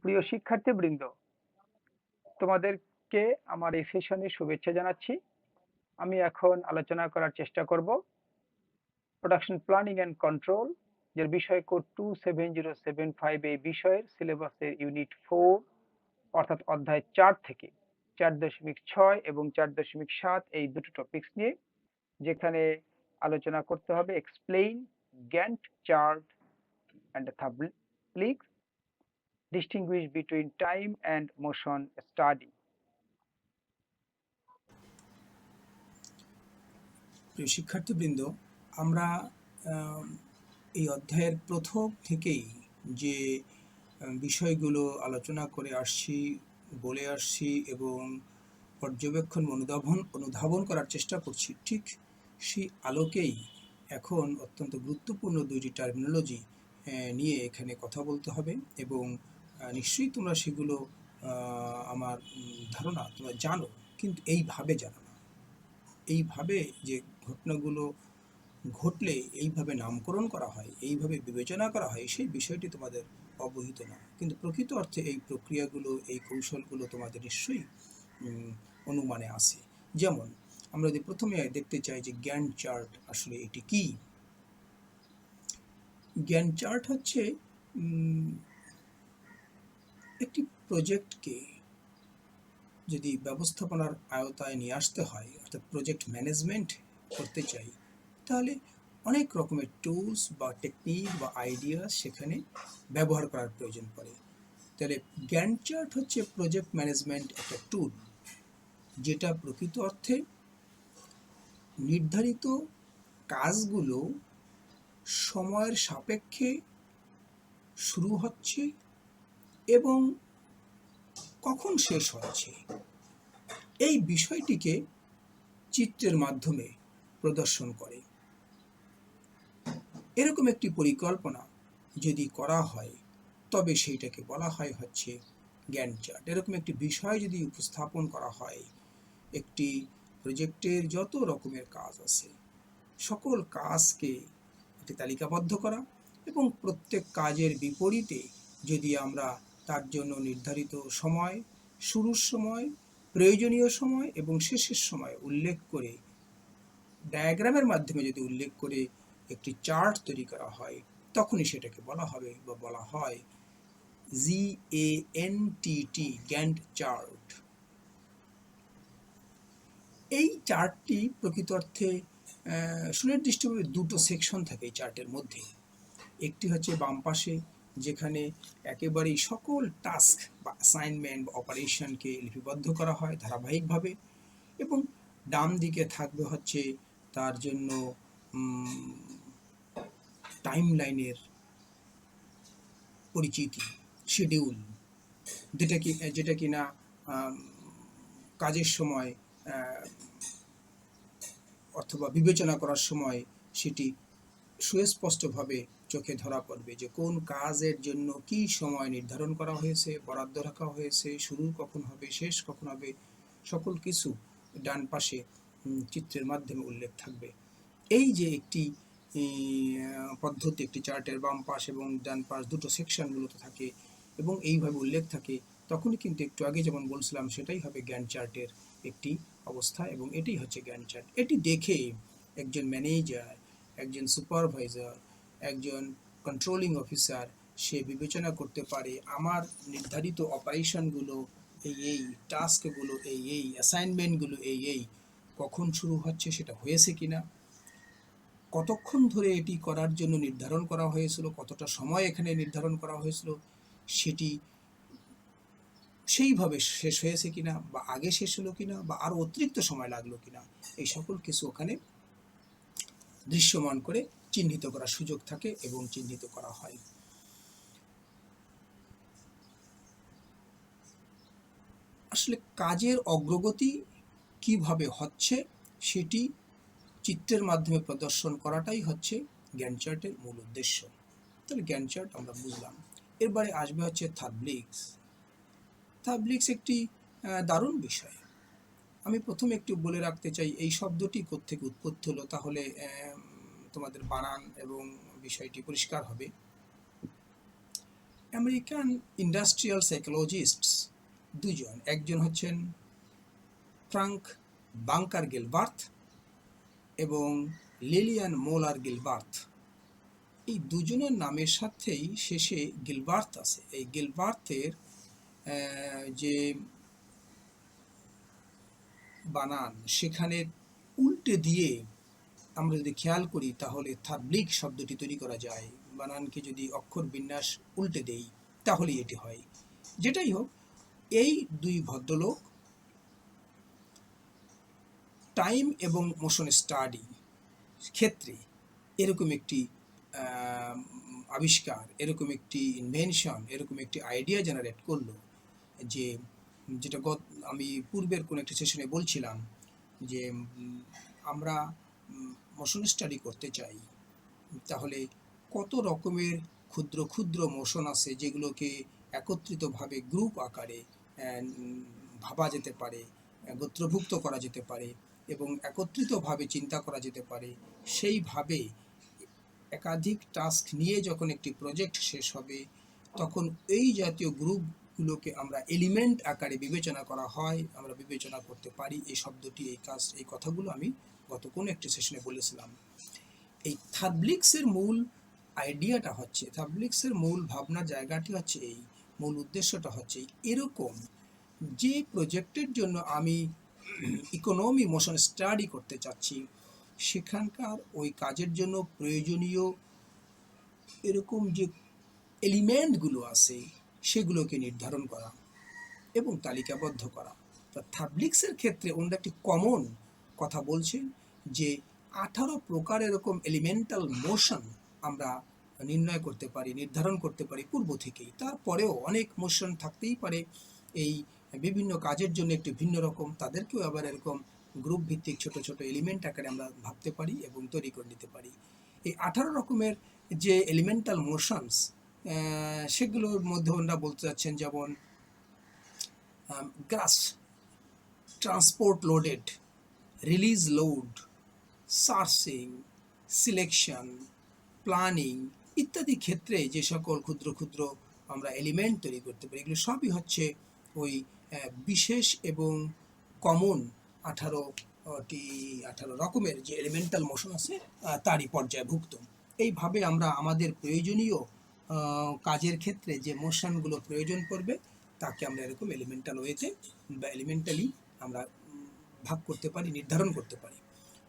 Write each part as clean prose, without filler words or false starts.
প্রিয় শিক্ষার্থীবৃন্দ, তোমাদেরকে আমার এই সেশনে শুভেচ্ছা জানাচ্ছি। আমি এখন আলোচনা করার চেষ্টা করব প্রোডাকশন প্ল্যানিং অ্যান্ড কন্ট্রোল, যার বিষয় কোড 27075 এই বিষয়ের সিলেবাসের ইউনিট 4 অর্থাৎ অধ্যায় 4 থেকে 4.6 এবং 4.7 এই দুটো টপিকস নিয়ে, যেখানে আলোচনা করতে হবে explain Gantt chart and therbligs, distinguish between time and motion study. প্রিয় শিক্ষার্থীবৃন্দ, আমরা এই অধ্যায়ের প্রথম থেকেই যে বিষয়গুলো আলোচনা করে আসছি, বলে আসছি এবং পর্যবেক্ষণ অনুধাবন করার চেষ্টা করছি, ঠিক সেই আলোকেই এখন অত্যন্ত গুরুত্বপূর্ণ দুইটি টার্মিনোলজি নিয়ে এখানে কথা বলতে হবে এবং নিশ্চয়ই তোমরা সেগুলো আমার ধারণা তোমরা জানো, কিন্তু এইভাবে জানো না। এইভাবে যে ঘটনাগুলো ঘটলে এইভাবে নামকরণ করা হয়, এইভাবে বিবেচনা করা হয়, সেই বিষয়টি তোমাদের অবহিত না। কিন্তু প্রকৃত অর্থে এই প্রক্রিয়াগুলো, এই কৌশলগুলো তোমাদের নিশ্চয়ই অনুমানে আসে। যেমন আমরা যদি প্রথমে দেখতে চাই যে গ্যান্ট চার্ট আসলে এটি কি। গ্যান্ট চার্ট হচ্ছে একটি প্রজেক্টকে যদি ব্যবস্থাপনার আওতায় নিয়ে আসতে হয়, অর্থাৎ প্রজেক্ট ম্যানেজমেন্ট করতে চাই, তাহলে অনেক রকমের টুলস বা টেকনিক বা আইডিয়া সেখানে ব্যবহার করার প্রয়োজন পড়ে। তাহলে গ্যান্ট চার্ট হচ্ছে প্রজেক্ট ম্যানেজমেন্ট একটা টুল, যেটা প্রকৃত অর্থে নির্ধারিত কাজগুলো সময়ের সাপেক্ষে শুরু হচ্ছে এবং কখন শেষ হচ্ছে এই বিষয়টিকে চিত্রের মাধ্যমে প্রদর্শন করে। এরকম একটি পরিকল্পনা যদি করা হয় তবে সেইটাকে বলা হয় হচ্ছে গ্যান্ট চার্ট। এরকম একটি বিষয় যদি উপস্থাপন করা হয়, একটি প্রজেক্টের যত রকমের কাজ আছে সকল কাজকে একটি তালিকাবদ্ধ করা এবং প্রত্যেক কাজের বিপরীতে যদি আমরা তার জন্য নির্ধারিত সময়, শুরুর সময়, প্রয়োজনীয় সময় এবং শেষের সময় উল্লেখ করে ডায়াগ্রামের মাধ্যমে যদি উল্লেখ করে একটি চার্ট তৈরি করা হয়, তখনই সেটাকে বলা হবে বা বলা হয় GANTT, গ্যান্ট চার্ট। এই চার্টটি প্রকৃত অর্থে সুনির্দিষ্টভাবে দুটো সেকশন থাকে এই চার্টের মধ্যে। একটি হচ্ছে বাম পাশে, যেখানে একেবারেই সকল টাস্ক বা অ্যাসাইনমেন্ট বা অপারেশনকে লিপিবদ্ধ করা হয় ধারাবাহিকভাবে, এবং ডান দিকে থাকবে হচ্ছে তার জন্য টাইম লাইনের পরিচিতি, শিডিউল, যেটা কিনা কাজের সময় অথবা বিবেচনা করার সময় সেটি সুস্পষ্টভাবে চোখে ধরা পড়বে যে কোন কাজের জন্য কি সময় নির্ধারণ করা হয়েছে, বরাদ্দ রাখা হয়েছে, শুরু কখন হবে, শেষ কখন হবে, সকল কিছু ডান পাশে চিত্রের মাধ্যমে উল্লেখ থাকবে। এই যে একটি পদ্ধতি, একটি চার্টের বাম পাশ এবং ডান পাশ দুটো সেকশনগুলোতে থাকে এবং এইভাবে উল্লেখ থাকে, তখনই কিন্তু একটু আগে যেমন বলছিলাম সেটাই হবে গ্যান্ট চার্টের একটি অবস্থা এবং এটাই হচ্ছে গ্যান্ট চার্ট। এটি দেখে একজন ম্যানেজার, একজন সুপারভাইজার, একজন কন্ট্রোলিং অফিসার সে বিবেচনা করতে পারে আমার নির্ধারিত অপারেশনগুলো এই টাস্কগুলো এই অ্যাসাইনমেন্টগুলো এই কখন শুরু হচ্ছে, সেটা হয়েছে কিনা, কতক্ষণ ধরে এটি করার জন্য নির্ধারণ করা হয়েছিল, কতটা সময় এখানে নির্ধারণ করা হয়েছিল, সেটি সেইভাবে শেষ হয়েছে কিনা বা আগে শেষ হলো কিনা বা আরও অতিরিক্ত সময় লাগলো কিনা, এই সকল কিছু ওখানে দৃশ্যমান করে চিহ্নিত করার সুযোগ থাকে এবং চিহ্নিত করা হয়। আসলে কাজের অগ্রগতি কিভাবে হচ্ছে সেটি চিত্রের মাধ্যমে প্রদর্শন করাটাই হচ্ছে গ্যান্ট চার্টের মূল উদ্দেশ্য। তাহলে গ্যান্ট চার্ট আমরা বুঝলাম। এরপরে আসবে হচ্ছে থাবলিক্স। থাবলিক্স একটি দারুণ বিষয়। আমি প্রথমে একটু বলে রাখতে চাই এই শব্দটি কোত্থেকে উৎপত্তি হলো, তাহলে তোমাদের বানান এবং বিষয়টি পরিষ্কার হবে। আমেরিকান ইন্ডাস্ট্রিয়াল সাইকোলজিস্টস দুজন, একজন হচ্ছেন ফ্রাঙ্ক বাঙ্কার গিলবার্থ এবং লিলিয়ান মোলার গিলবার্থ। এই দুজনের নামের সাথেই শেষে গিলবার্থ আছে। এই গিলবার্থের যে বানান, সেখানে উল্টে দিয়ে আমরা যদি খেয়াল করি তাহলে থাবলিক শব্দটি তৈরি করা যায়। বানানকে যদি অক্ষর বিন্যাস উল্টে দেই তাহলে এটি হয়। যেটাই হোক, এই দুই ভদ্রলোক টাইম এবং মোশন স্টাডি ক্ষেত্রে এরকম একটি আবিষ্কার, এরকম একটি ইনভেনশন, এরকম একটি আইডিয়া জেনারেট করলো, যে যেটা আমি পূর্বের কোনো একটি সেশনে বলছিলাম যে আমরা মোশন স্টাডি করতে চাই, তাহলে কত রকমের ক্ষুদ্র ক্ষুদ্র মোশন আছে যেগুলোকে একত্রিতভাবে গ্রুপ আকারে ভাবা যেতে পারে, গোত্রভুক্ত করা যেতে পারে এবং একত্রিতভাবে চিন্তা করা যেতে পারে। সেইভাবে একাধিক টাস্ক নিয়ে যখন একটি প্রজেক্ট শেষ হবে, তখন এই জাতীয় গ্রুপগুলোকে আমরা এলিমেন্ট আকারে বিবেচনা করা হয়, আমরা বিবেচনা করতে পারি। এই শব্দটি, এই কথাগুলো আমি গত কোনো একটি সেশনে বলেছিলাম। এই থাবলিক্সের মূল আইডিয়াটা হচ্ছে, থাবলিক্সের মূল ভাবনা জায়গাটি হচ্ছে, এই মূল উদ্দেশ্যটা হচ্ছে এরকম যে প্রজেক্টের জন্য আমি ইকোনমি মোশন স্টাডি করতে চাচ্ছি, সেখানকার ওই কাজের জন্য প্রয়োজনীয় এরকম যে এলিমেন্টগুলো আছে সেগুলোকে নির্ধারণ করা এবং তালিকাবদ্ধ করা। তো থাবলিক্সের ক্ষেত্রে ওনারা একটি কমন কথা বলছেন যে 18 প্রকার এরকম এলিমেন্টাল মোশন আমরা নির্ণয় করতে পারি, নির্ধারণ করতে পারি পূর্ব থেকেই। তারপরেও অনেক মোশন থাকতেই পারে এই বিভিন্ন কাজের জন্য একটু ভিন্ন রকম, তাদেরকেও আবার এরকম গ্রুপ ভিত্তিক ছোট ছোট এলিমেন্ট আকারে আমরা ভাবতে পারি এবং তৈরি করে নিতে পারি। এই 18 রকমের যে এলিমেন্টাল মোশনস, সেগুলোর মধ্যে ওনারা বলতে চাচ্ছেন যেমন grasp, transport loaded, release load, searching, selection, planning ইত্যাদি ক্ষেত্রে যে সকল ক্ষুদ্র ক্ষুদ্র আমরা এলিমেন্ট তৈরি করতে পারি, এগুলো সবই হচ্ছে ওই বিশেষ এবং কমন 18 রকমের যে এলিমেন্টাল মোশন আছে তারই পর্যায়ভুক্ত। এইভাবে আমরা আমাদের প্রয়োজনীয় কাজের ক্ষেত্রে যে মোশনগুলো প্রয়োজন পড়বে তাকে আমরা এরকম এলিমেন্টাল ওয়েতে বা এলিমেন্টালি আমরা ভাগ করতে পারি, নির্ধারণ করতে পারি।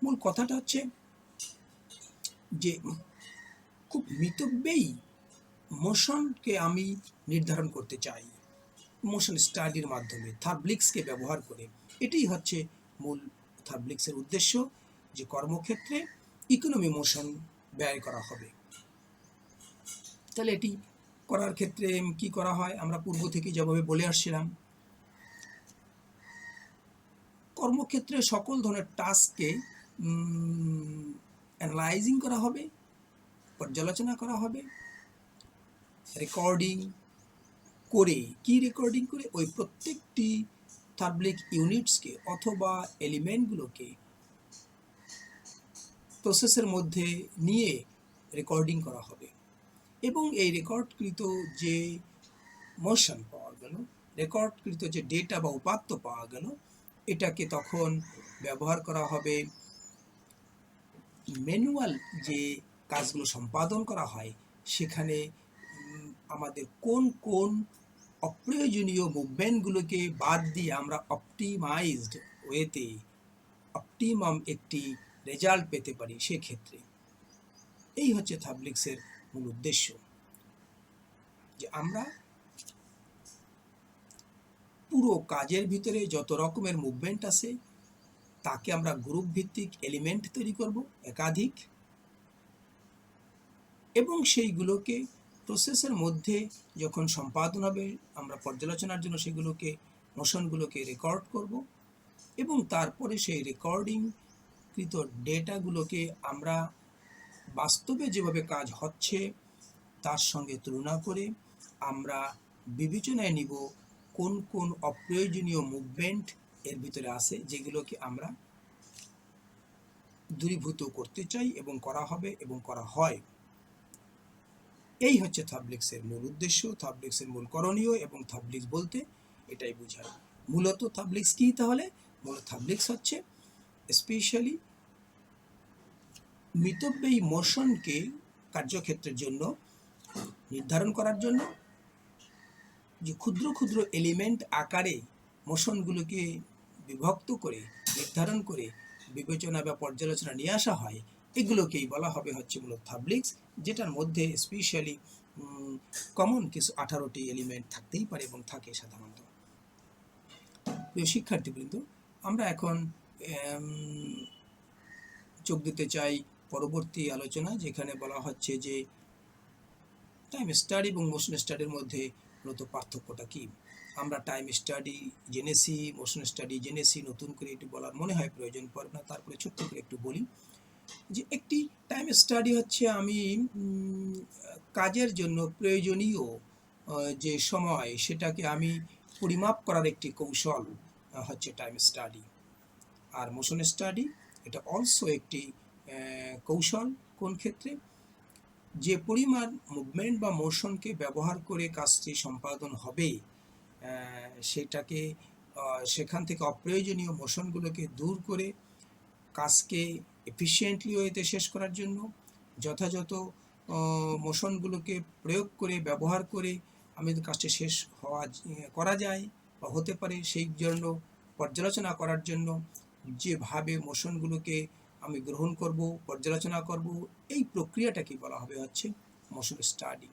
মূল কথাটা হচ্ছে যে খুব মিতব্যয়ী মোশনকে আমি নির্ধারণ করতে চাই মোশন স্টাডির মাধ্যমে, থাবলিক্সকে ব্যবহার করে। এটাই হচ্ছে মূল থাবলিক্সের উদ্দেশ্য, যে কর্মক্ষেত্রে ইকোনমি মোশন ব্যয় করা হবে। তাহলে এটি করার ক্ষেত্রে কি করা হয়, আমরা পূর্ব থেকে যেভাবে বলে আসছিলাম, কর্মক্ষেত্রে সকল ধরনের টাস্ককে অ্যানালাইজিং করা হবে, পর্যালোচনা করা হবে, রেকর্ডিং করে, কি রেকর্ডিং করে, ওই প্রত্যেকটি থাবলিক ইউনিটসকে অথবা এলিমেন্টগুলোকে প্রসেসের মধ্যে নিয়ে রেকর্ডিং করা হবে এবং এই রেকর্ডকৃত যে মোশন পাওয়া গেল, রেকর্ডকৃত যে ডেটা বা উপাত্ত পাওয়া গেল, এটাকে তখন ব্যবহার করা হবে ম্যানুয়াল যে কাজগুলো সম্পাদন করা হয় সেখানে আমাদের কোন কোন অপ্রয়োজনীয় মুভমেন্টগুলোকে বাদ দিয়ে আমরা অপটিমাইজড ওয়েতে অপটিমাম একটি রেজাল্ট পেতে পারি সেক্ষেত্রে। এই হচ্ছে থাবলিক্সের মূল উদ্দেশ্য, যে আমরা পুরো কাজের ভিতরে যত রকমের মুভমেন্ট আছে তাকে আমরা গ্রুপ ভিত্তিক এলিমেন্ট তৈরি করব একাধিক, এবং সেইগুলোকে প্রসেসের মধ্যে যখন সম্পাদন হবে আমরা পর্যালোচনার জন্য সেগুলোকে মোশনগুলোকে রেকর্ড করব এবং তারপরে সেই রেকর্ডিংকৃত ডেটাগুলোকে আমরা বাস্তবে যেভাবে কাজ হচ্ছে তার সঙ্গে তুলনা করে আমরা বিবেচনায় নিব কোন কোন অপ্রয়োজনীয় মুভমেন্ট এর ভিতরে আছে যেগুলোকে আমরা দূরীভূত করতে চাই এবং করা হবে এবং করা হয়। এই হচ্ছে থাবলিক্সের মূল উদ্দেশ্য, থাবলিক্সের মূল করণীয়, এবং থাবলিক্স বলতে এটাই বোঝায়। মূলত থাবলিক্স কি তাহলে? মূলত থাবলিক্স হচ্ছে স্পেশালি মিতব্যয়ী মোশনকে কার্যক্ষেত্রের জন্য নির্ধারণ করার জন্য যে ক্ষুদ্র ক্ষুদ্র এলিমেন্ট আকারে মোশনগুলোকে বিভক্ত করে নির্ধারণ করে বিবেচনা বা পর্যালোচনা নিয়ে আসা হয়, এগুলোকেই বলা হবে হচ্ছে মূলত থাবলিক্স, যেটার মধ্যে স্পেশালি কমন কিছু 18টি এলিমেন্ট থাকতেই পারে এবং থাকে সাধারণত। প্রিয় শিক্ষার্থীবৃন্দ, আমরা এখন যোগ দিতে চাই পরবর্তী আলোচনা, যেখানে বলা হচ্ছে যে টাইম স্টাডি এবং মোশন স্টাডির মধ্যে মূলত পার্থক্যটা কি। আমরা টাইম স্টাডি জেনেছি, মোশন স্টাডি জেনেছি, নতুন করে একটু বলার মনে হয় প্রয়োজন পড়ে না, তারপরে ছোট্ট করে একটু বলি যে একটি টাইম স্টাডি হচ্ছে আমি কাজের জন্য প্রয়োজনীয় যে সময় সেটাকে আমি পরিমাপ করার একটি কৌশল হচ্ছে টাইম স্টাডি। আর মোশন স্টাডি এটা অলসো একটি কৌশল। কোন ক্ষেত্রে? যে পরিমাণ মুভমেন্ট বা মোশনকে ব্যবহার করে কাজটি সম্পাদন হবে, সেটাকে সেখান থেকে অপ্রয়োজনীয় মোশনগুলোকে দূর করে কাজকে এফিশিয়েন্টলি ওয়েতে শেষ করার জন্য যথাযথ মোশনগুলোকে প্রয়োগ করে ব্যবহার করে আমি কাজটি শেষ করা যায় বা হতে পারে, সেই জন্য পর্যালোচনা করার জন্য যেভাবে মোশনগুলোকে আমি গ্রহণ করব, পর্যালোচনা করব, এই প্রক্রিয়াটাকে বলা হবে হচ্ছে মোশন স্টাডি।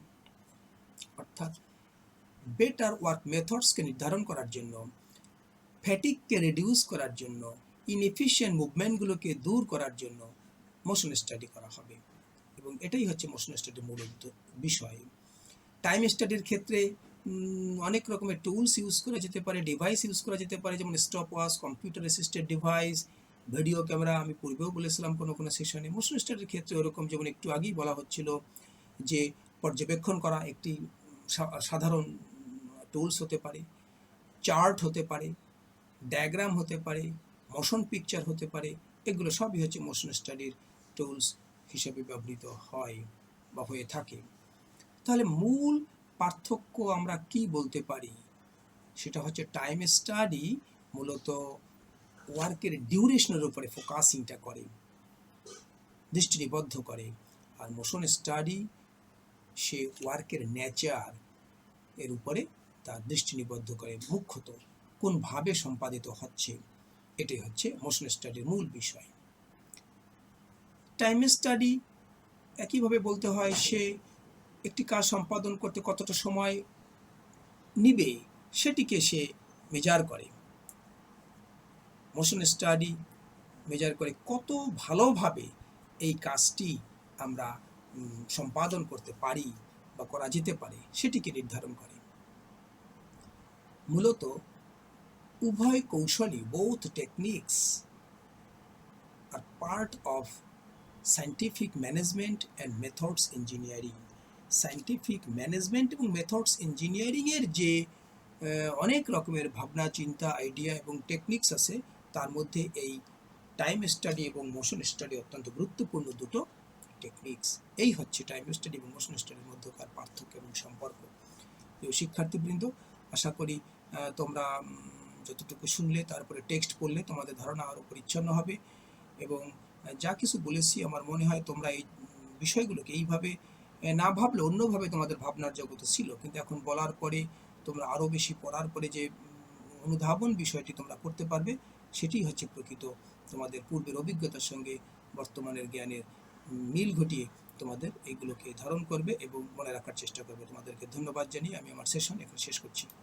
অর্থাৎ বেটার ওয়ার্ক মেথডসকে নির্ধারণ করার জন্য, ফ্যাটিককে রিডিউস করার জন্য, ইনএফিশিয়েন্ট মুভমেন্টগুলোকে দূর করার জন্য মোশন স্টাডি করা হবে, এবং এটাই হচ্ছে মোশন স্টাডির মূল বিষয়। টাইম স্টাডির ক্ষেত্রে অনেক রকমের টুলস ইউজ করা যেতে পারে, ডিভাইস ইউজ করা যেতে পারে, যেমন stop watch, computer assisted device, video camera, আমি পূর্বেও বলেছিলাম কোনো কোনো সেশনে। মোশন স্টাডির ক্ষেত্রে ওরকম যেমন একটু আগেই বলা হচ্ছিল যে পর্যবেক্ষণ করা একটি সাধারণ টুলস হতে পারে, চার্ট হতে পারে, ডায়াগ্রাম হতে পারে, মোশন পিকচার হতে পারে, এগুলো সবই হচ্ছে মোশন স্টাডির টুলস হিসেবে ব্যবহৃত হয় বা হয়ে থাকে। তাহলে মূল পার্থক্য আমরা কি বলতে পারি? সেটা হচ্ছে টাইম স্টাডি মূলত ওয়ার্কের ডিউরেশনের উপরে ফোকাসিংটা করে, দৃষ্টি নিবদ্ধ করে, আর মোশন স্টাডি সে ওয়ার্কের নেচার এর উপরে তার দৃষ্টি নিবদ্ধ করে, মুখ্যত কোনভাবে সম্পাদিত হচ্ছে, এটাই হচ্ছে মোশন স্টাডির মূল বিষয়। টাইম স্টাডি একইভাবে বলতে হয় সে একটি কাজ সম্পাদন করতে কতটা সময় নিবে সেটিকে সে মেজার করে। মোশন স্টাডি মেজার করে কত ভালোভাবে এই কাজটি আমরা সম্পাদন করতে পারি বা করা যেতে পারে সেটিকে নির্ধারণ করে। মূলত উভয় কৌশলই, both techniques are part of scientific management and methods engineering. Scientific management এবং মেথডস ইঞ্জিনিয়ারিংয়ের যে অনেক রকমের ভাবনা, চিন্তা, আইডিয়া এবং টেকনিক্স আছে, তার মধ্যে এই টাইম স্টাডি এবং মোশন স্টাডি অত্যন্ত গুরুত্বপূর্ণ দুটো টেকনিক্স। এই হচ্ছে টাইম স্টাডি এবং মোশন স্টাডির মধ্যকার পার্থক্য এবং সম্পর্ক। প্রিয় শিক্ষার্থীবৃন্দ, আশা করি তোমরা যতটুকু শুনলে তারপরে টেক্সট পড়লে তোমাদের ধারণা আরও পরিচ্ছন্ন হবে, এবং যা কিছু বলেছি আমার মনে হয় তোমরা এই বিষয়গুলোকে এইভাবে না ভাবলে অন্যভাবে তোমাদের ভাবনার জগতে ছিল, কিন্তু এখন বলার পরে তোমরা আরও বেশি পড়ার পরে যে অনুধাবন বিষয়টি তোমরা করতে পারবে, সেটি হচ্ছে প্রকৃত তোমাদের পূর্বের অভিজ্ঞতার সঙ্গে বর্তমানের জ্ঞানের মিল ঘটিয়ে তোমাদের এইগুলোকে ধারণ করবে এবং মনে রাখার চেষ্টা করবে। তোমাদেরকে ধন্যবাদ জানিয়ে আমি আমার সেশন এখন শেষ করছি।